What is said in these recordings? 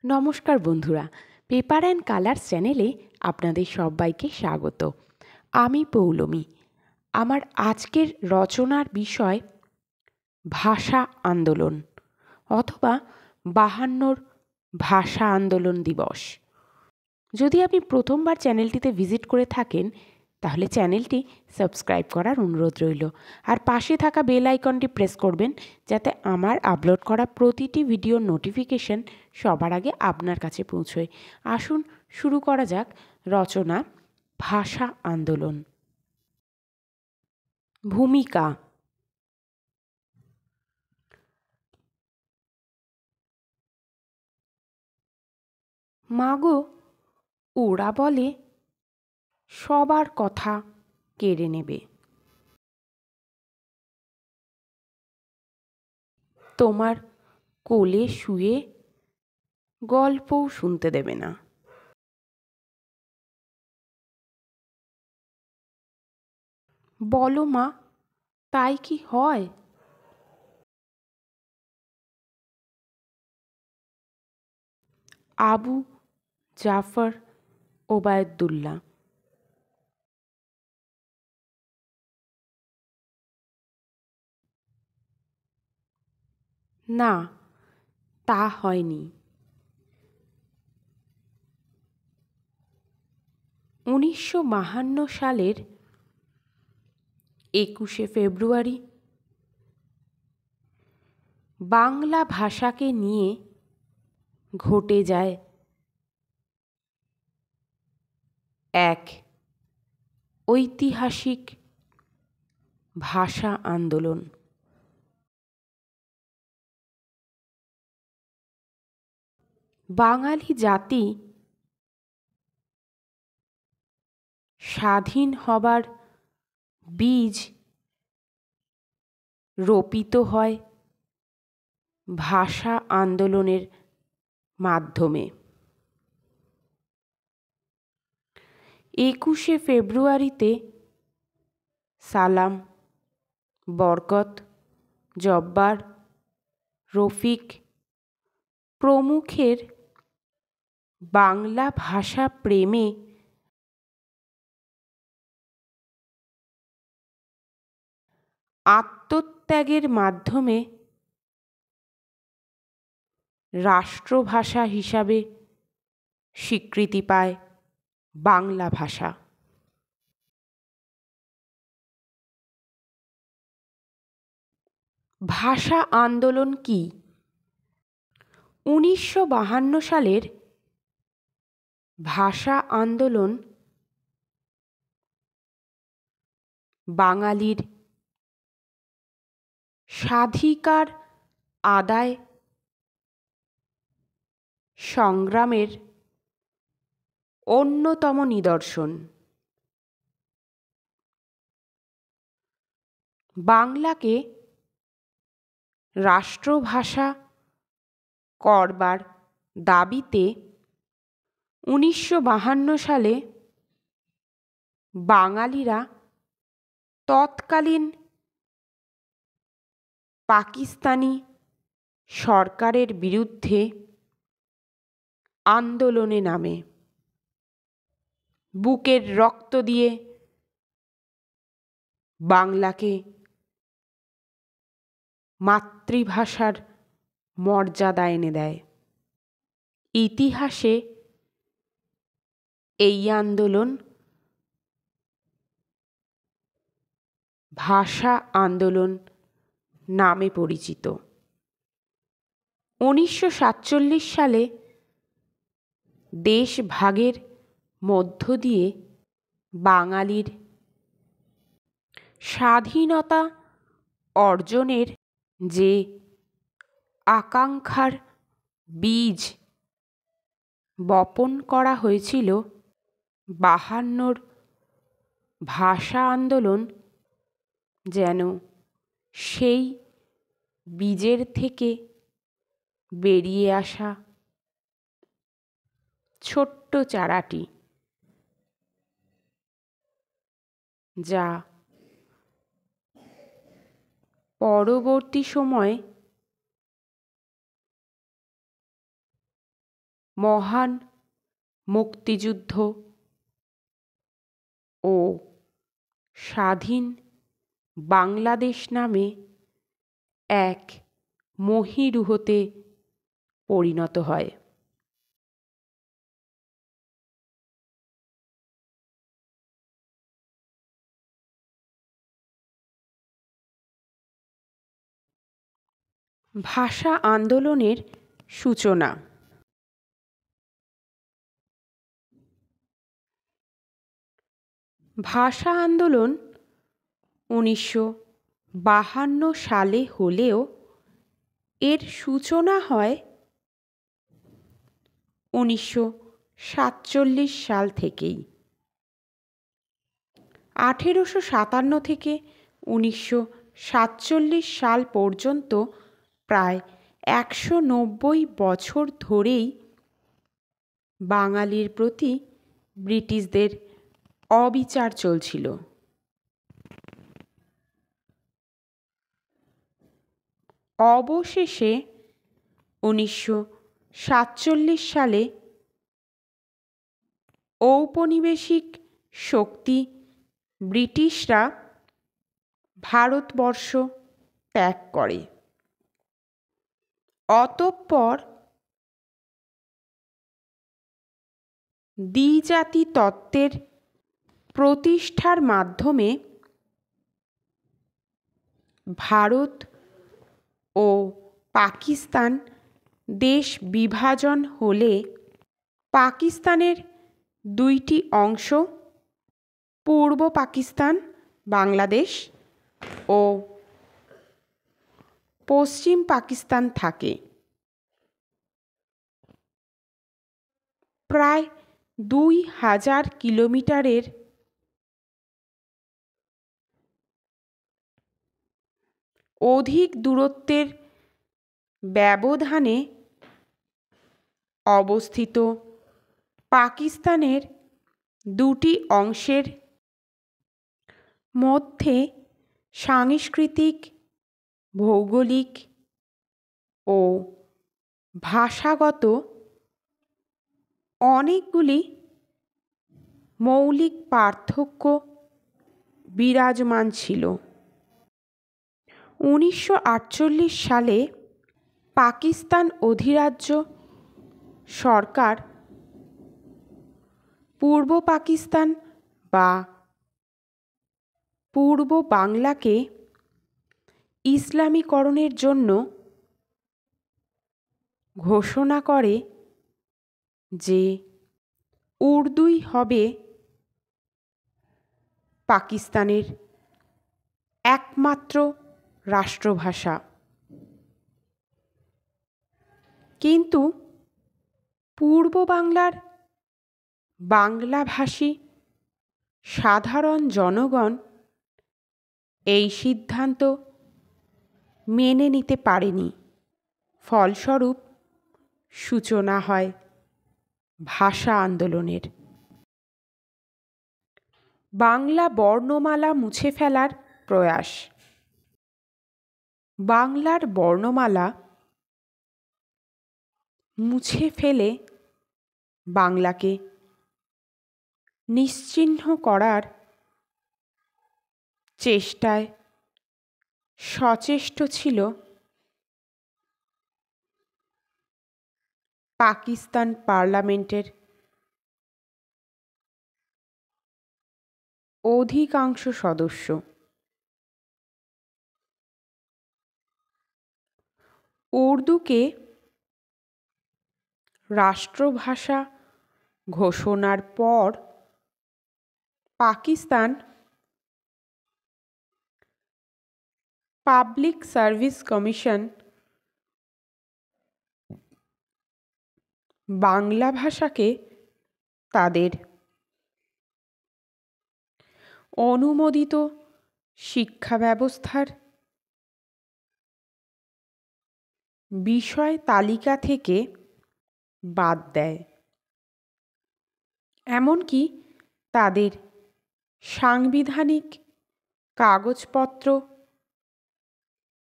নমস্কার বন্ধুরা, paper and colours চ্যানেলে আপনাদের সবাইকে স্বাগত। আমি পৌলমী। আমার আজকের রচনার বিষয় ভাষা আন্দোলন অথবা 52 ভাষা আন্দোলন দিবস। যদি আপনি প্রথমবার চ্যানেলটিতে ভিজিট করে থাকেন তাহলে চ্যানেলটি সাবস্ক্রাইব করার অনুরোধ রইল, আর পাশে থাকা বেল আইকনটি প্রেস করবেন যাতে আমার আপলোড করা প্রতিটি ভিডিওর নোটিফিকেশন সবার আগে আপনার কাছে পৌঁছয়। আসুন শুরু করা যাক রচনা ভাষা আন্দোলন। ভূমিকা। মাগো, ওরা বলে সবার কথা কেড়ে নেবে, তোমার কোলে শুয়ে গল্পও শুনতে দেবে না। বলো মা, তাই কি হয়? আবু জাফর ওবায়দুল্লাহ। না, তা হয়নি। 1952 সালের 21শে ফেব্রুয়ারি বাংলা ভাষাকে নিয়ে ঘটে যায় এক ঐতিহাসিক ভাষা আন্দোলন। বাঙালি জাতি স্বাধীন হবার বীজ রোপিত হয় ভাষা আন্দোলনের মাধ্যমে। 21শে ফেব্রুয়ারিতে সালাম, বরকত, জব্বার, রফিক প্রমুখের বাংলা ভাষা প্রেমে আত্মত্যাগের মাধ্যমে রাষ্ট্রভাষা হিসাবে স্বীকৃতি পায় বাংলা ভাষা। ভাষা আন্দোলন কি? 1952 সালের ভাষা আন্দোলন বাঙালির স্বাধিকার আদায় সংগ্রামের অন্যতম নিদর্শন। বাংলাকে রাষ্ট্রভাষা করবার দাবিতে 1952 সালে বাঙালিরা তৎকালীন পাকিস্তানি সরকারের বিরুদ্ধে আন্দোলনে নামে। বুকের রক্ত দিয়ে বাংলাকে মাতৃভাষার মর্যাদা এনে দেয়। ইতিহাসে এই আন্দোলন ভাষা আন্দোলন নামে পরিচিত। 1947 সালে দেশ ভাগের মধ্য দিয়ে বাঙালির স্বাধীনতা অর্জনের যে আকাঙ্ক্ষার বীজ বপন করা হয়েছিল, 52 ভাষা আন্দোলন যেন সেই বীজের থেকে বেরিয়ে আসা ছোট্ট চারাটি, যা পরবর্তী সময়ে মহান মুক্তিযুদ্ধ ও স্বাধীন বাংলাদেশ নামে এক মহীরুহতে পরিণত হয়। ভাষা আন্দোলনের সূচনা। ভাষা আন্দোলন 1952 সালে হলেও এর সূচনা হয় 1947 সাল থেকেই। 1857 থেকে 1947 সাল পর্যন্ত প্রায় 190 বছর ধরেই বাঙালির প্রতি ব্রিটিশদের অবিচার চলছিল। অবশেষে 1947 সালে ঔপনিবেশিক শক্তি ব্রিটিশরা ভারতবর্ষ ত্যাগ করে। অতঃপর দ্বিজাতি তত্ত্বের প্রতিষ্ঠার মাধ্যমে ভারত ও পাকিস্তান দেশ বিভাজন হলে পাকিস্তানের দুইটি অংশ, পূর্ব পাকিস্তান বাংলাদেশ ও পশ্চিম পাকিস্তান থাকে। প্রায় 2000 কিলোমিটারের অধিক দূরত্বের ব্যবধানে অবস্থিত পাকিস্তানের দুটি অংশের মধ্যে সাংস্কৃতিক, ভৌগোলিক ও ভাষাগত অনেকগুলি মৌলিক পার্থক্য বিরাজমান ছিল। 1948 সালে পাকিস্তান অধিরাজ্য সরকার পূর্ব পাকিস্তান বা পূর্ব বাংলাকে ইসলামীকরণের জন্য ঘোষণা করে যে উর্দুই হবে পাকিস্তানের একমাত্র রাষ্ট্রভাষা। কিন্তু পূর্ব বাংলার বাংলাভাষী সাধারণ জনগণ এই সিদ্ধান্ত মেনে নিতে পারেনি। ফলস্বরূপ সূচনা হয় ভাষা আন্দোলনের। বাংলা বর্ণমালা মুছে ফেলার প্রয়াস। বাংলার বর্ণমালা মুছে ফেলে বাংলাকে নিশ্চিহ্ন করার চেষ্টায় সচেষ্ট ছিল পাকিস্তান পার্লামেন্টের অধিকাংশ সদস্য। উর্দুকে রাষ্ট্রভাষা ঘোষণার পর Pakistan public service commission Bangla ভাষাকে তাদের অনুমোদিত শিক্ষা ব্যবস্থার বিষয় তালিকা থেকে বাদ দেয়। এমনকি তাদের সাংবিধানিক কাগজপত্র,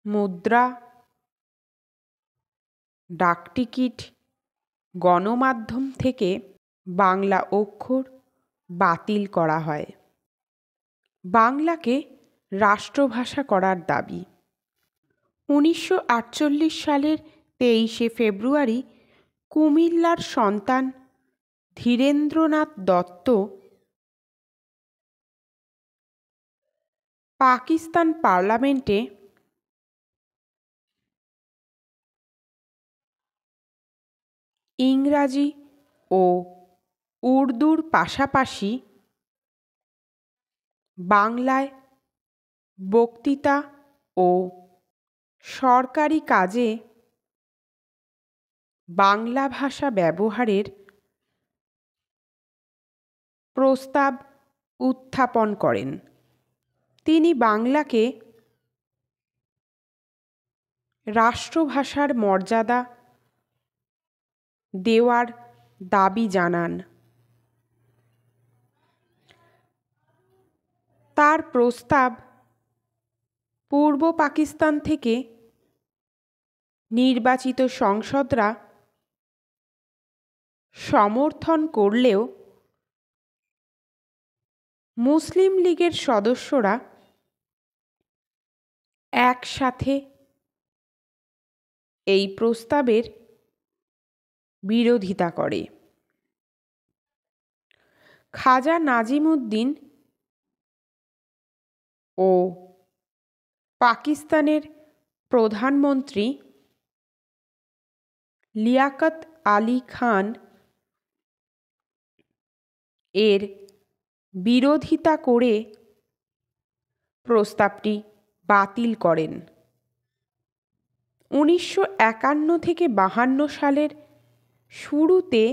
মুদ্রা, ডাকটিকিট গণমাধ্যম থেকে বাংলা অক্ষর বাতিল করা হয়। বাংলাকে রাষ্ট্রভাষা করার দাবি। 1948 সালের 23শে ফেব্রুয়ারি কুমিল্লার সন্তান ধীরেন্দ্রনাথ দত্ত পাকিস্তান পার্লামেন্টে ইংরাজি ও উর্দুর পাশাপাশি বাংলায় বক্তৃতা ও সরকারি কাজে বাংলা ভাষা ব্যবহারের প্রস্তাব উত্থাপন করেন। তিনি বাংলাকে রাষ্ট্রভাষার মর্যাদা দেওয়ার দাবি জানান। তার প্রস্তাব পূর্ব পাকিস্তান থেকে নির্বাচিত সংসদরা সমর্থন করলেও মুসলিম লীগের সদস্যরা একসাথে এই প্রস্তাবের বিরোধিতা করে। খাজা নাজিমুদ্দিন ও পাকিস্তানের প্রধানমন্ত্রী লিয়াকত আলী খান এর বিরোধিতা করে প্রস্তাবটি বাতিল করেন। 1951 থেকে 52 সালের শুরুতে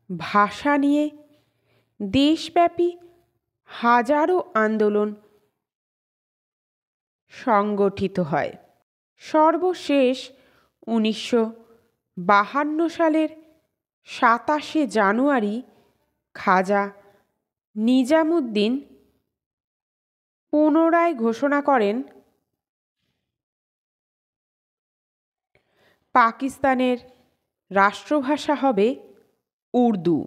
ভাষা নিয়ে দেশব্যাপী হাজারো আন্দোলন সংগঠিত হয়। সর্বশেষ 1952 সালের 27শে জানুয়ারি খাজা নিজামুদ্দিন পুনরায় ঘোষণা করেন পাকিস্তানের রাষ্ট্রভাষা হবে উর্দু।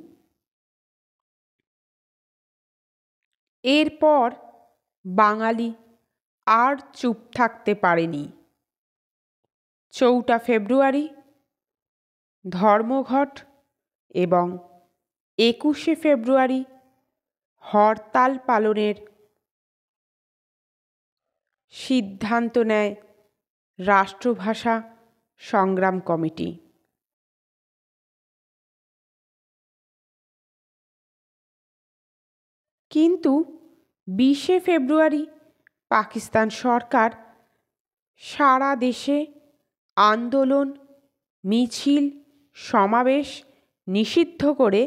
এরপর বাঙালি আর চুপ থাকতে পারেনি। 4 ফেব্রুয়ারি ধর্মঘট এবং 21শে ফেব্রুয়ারি হরতাল পালনের সিদ্ধান্ত নেয় রাষ্ট্রভাষা সংগ্রাম কমিটি। কিন্তু 20শে ফেব্রুয়ারি পাকিস্তান সরকার সারা দেশে আন্দোলন, মিছিল, সমাবেশ নিষিদ্ধ করে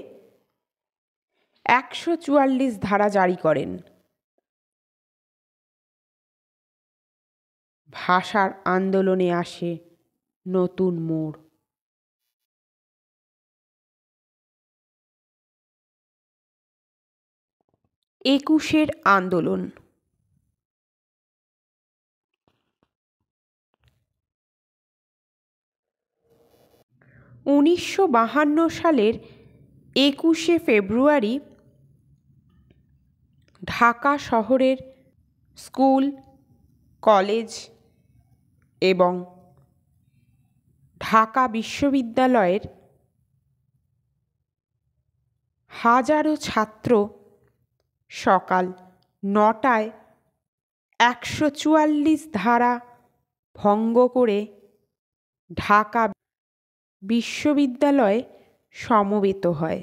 144 ধারা জারি করেন। ভাষার আন্দোলনে আসে নতুন মোড়। একুশের আন্দোলন। 1952 সালের 21শে ফেব্রুয়ারি ঢাকা শহরের স্কুল, কলেজ এবং ঢাকা বিশ্ববিদ্যালয়ের হাজারো ছাত্র সকাল 9টায় 144 ধারা ভঙ্গ করে ঢাকা বিশ্ববিদ্যালয়ে সমবেত হয়।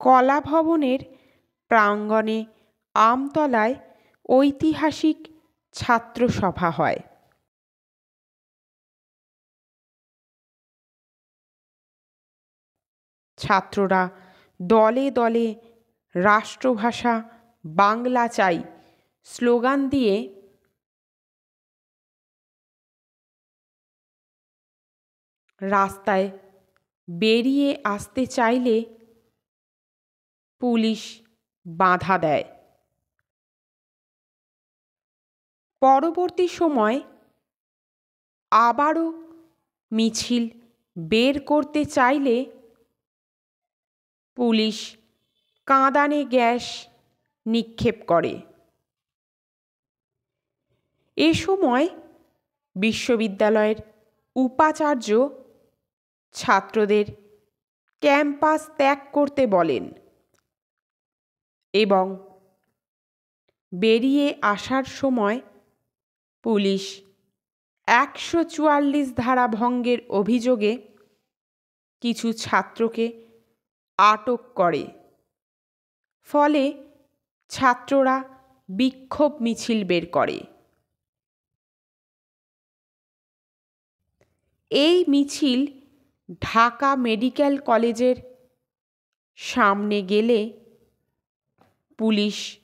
কলা ভবনের প্রাঙ্গণে আমতলায় ঐতিহাসিক ছাত্রসভা হয়। ছাত্ররা দলে দলে রাষ্ট্রভাষা বাংলা চাই স্লোগান দিয়ে রাস্তায় বেরিয়ে আসতে চাইলে পুলিশ বাধা দেয়। পরবর্তী সময় আবারও মিছিল বের করতে চাইলে পুলিশ কাঁদানে গ্যাস নিক্ষেপ করে। এ সময় বিশ্ববিদ্যালয়ের উপাচার্য ছাত্রদের ক্যাম্পাস ত্যাগ করতে বলেন এবং বেরিয়ে আসার সময় পুলিশ 144 ধারা ভঙ্গের অভিযোগে কিছু ছাত্রকে আটক করে। ফলে ছাত্ররা বিক্ষোভ মিছিল বের করে। এই মিছিল ঢাকা মেডিকেল কলেজের সামনে গেলে পুলিশ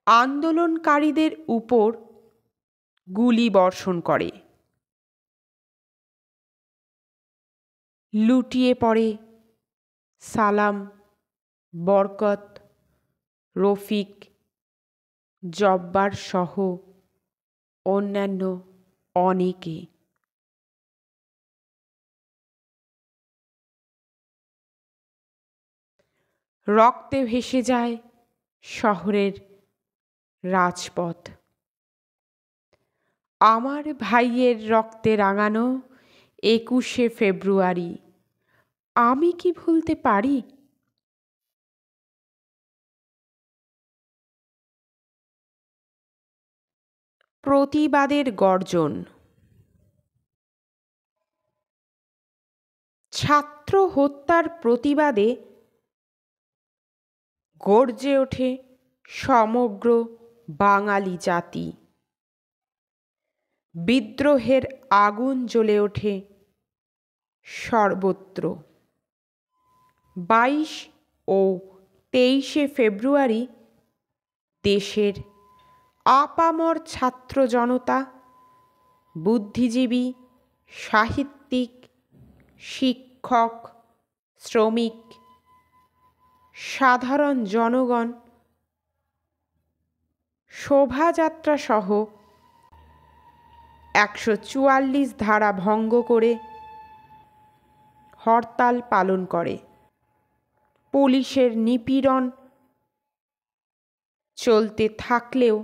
আন্দোলনকারীদের উপর গুলি বর্ষণ করে। লুটিয়ে পড়ে সালাম, বরকত, রফিক, জব্বার সহ অন্যান্য অনেকে। রক্তে ভেসে যায় শহরের রাজপথ। আমার ভাইয়ের রক্তে রাঙানো 21শে ফেব্রুয়ারি আমি কি ভুলতে পারি? প্রতিবাদের গর্জন। ছাত্র হত্যার প্রতিবাদে গর্জে ওঠে সমগ্র বাঙালি জাতি। বিদ্রোহের আগুন জ্বলে ওঠে সর্বত্র। 22 ও 23শে ফেব্রুয়ারি দেশের আপামর ছাত্র জনতা, বুদ্ধিজীবী, সাহিত্যিক, শিক্ষক, শ্রমিক, সাধারণ জনগণ শোভাযাত্রা সহ 144 ধারা ভঙ্গ করে হরতাল পালন করে। পুলিশের নিপীড়ন চলতে থাকলেও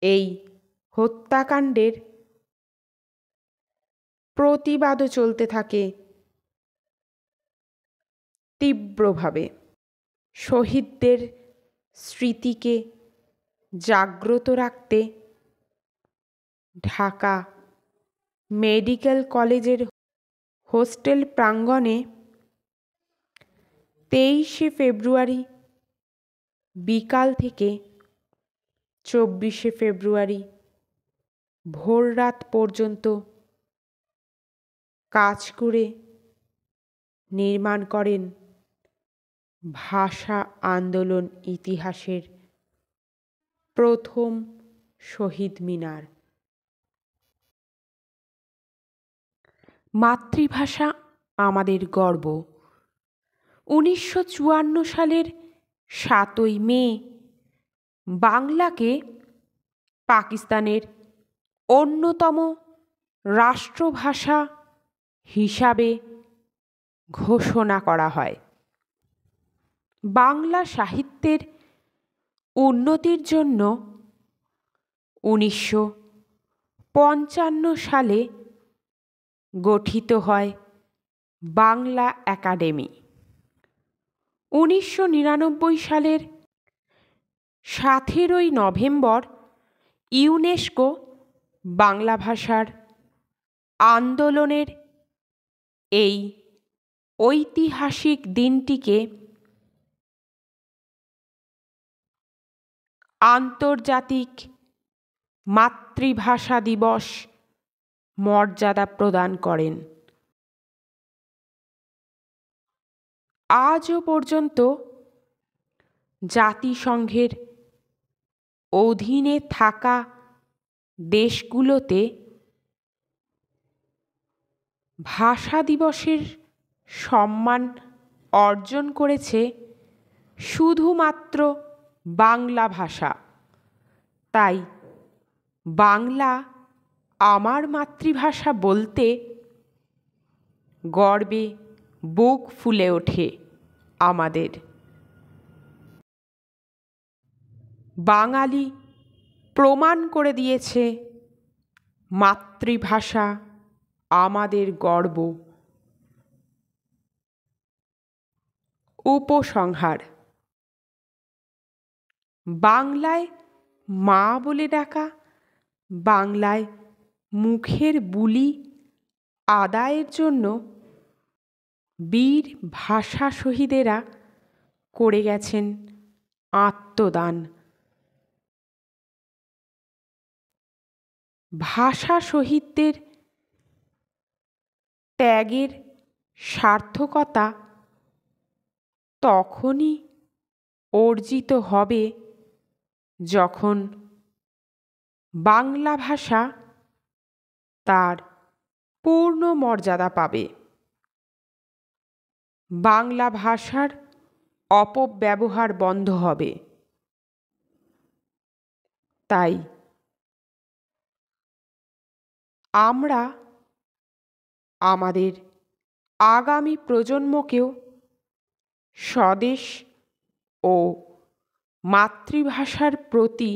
এই হত্যাকাণ্ডের প্রতিবাদও চলতে থাকে তীব্রভাবে। শহীদদের স্মৃতিকে জাগ্রত রাখতে ঢাকা মেডিকেল কলেজের হোস্টেল প্রাঙ্গণে 23শে ফেব্রুয়ারি বিকাল থেকে 24শে ফেব্রুয়ারি ভোররাত পর্যন্ত কাজ করে নির্মাণ করেন ভাষা আন্দোলন ইতিহাসের প্রথম শহীদ মিনার। মাতৃভাষা আমাদের গর্ব। 1954 সালের 7ই মে বাংলাকে পাকিস্তানের অন্যতম রাষ্ট্রভাষা হিসাবে ঘোষণা করা হয়। বাংলা সাহিত্যের উন্নতির জন্য 1955 সালে গঠিত হয় বাংলা একাডেমি। 1999 সালের 17ই নভেম্বর ইউনেস্কো বাংলা ভাষার আন্দোলনের এই ঐতিহাসিক দিনটিকে আন্তর্জাতিক মাতৃভাষা দিবস মর্যাদা প্রদান করেন। আজও পর্যন্ত জাতিসংঘের অধীনে থাকা দেশগুলোতে ভাষা দিবসের সম্মান অর্জন করেছে শুধুমাত্র বাংলা ভাষা। তাই বাংলা আমার মাতৃভাষা বলতে গর্বে বুক ফুলে ওঠে আমাদের। বাঙালি প্রমাণ করে দিয়েছে মাতৃভাষা আমাদের গর্ব। উপসংহার: বাংলায় মা বলে ডাকা, বাংলায় মুখের বুলি আদায়ের জন্য বীর ভাষা শহীদেরা করে গেছেন আত্মদান। ভাষা শহীদদের ত্যাগের সার্থকতা তখনই অর্জিত হবে যখন বাংলা ভাষা তার পূর্ণ মর্যাদা পাবে। বাংলা ভাষার অপব্যবহার বন্ধ হবে। তাই আমরা আমাদের আগামী প্রজন্মকেও স্বদেশ ও মাতৃভাষার প্রতি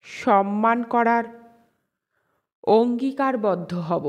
সম্মান করার অঙ্গীকারবদ্ধ হব।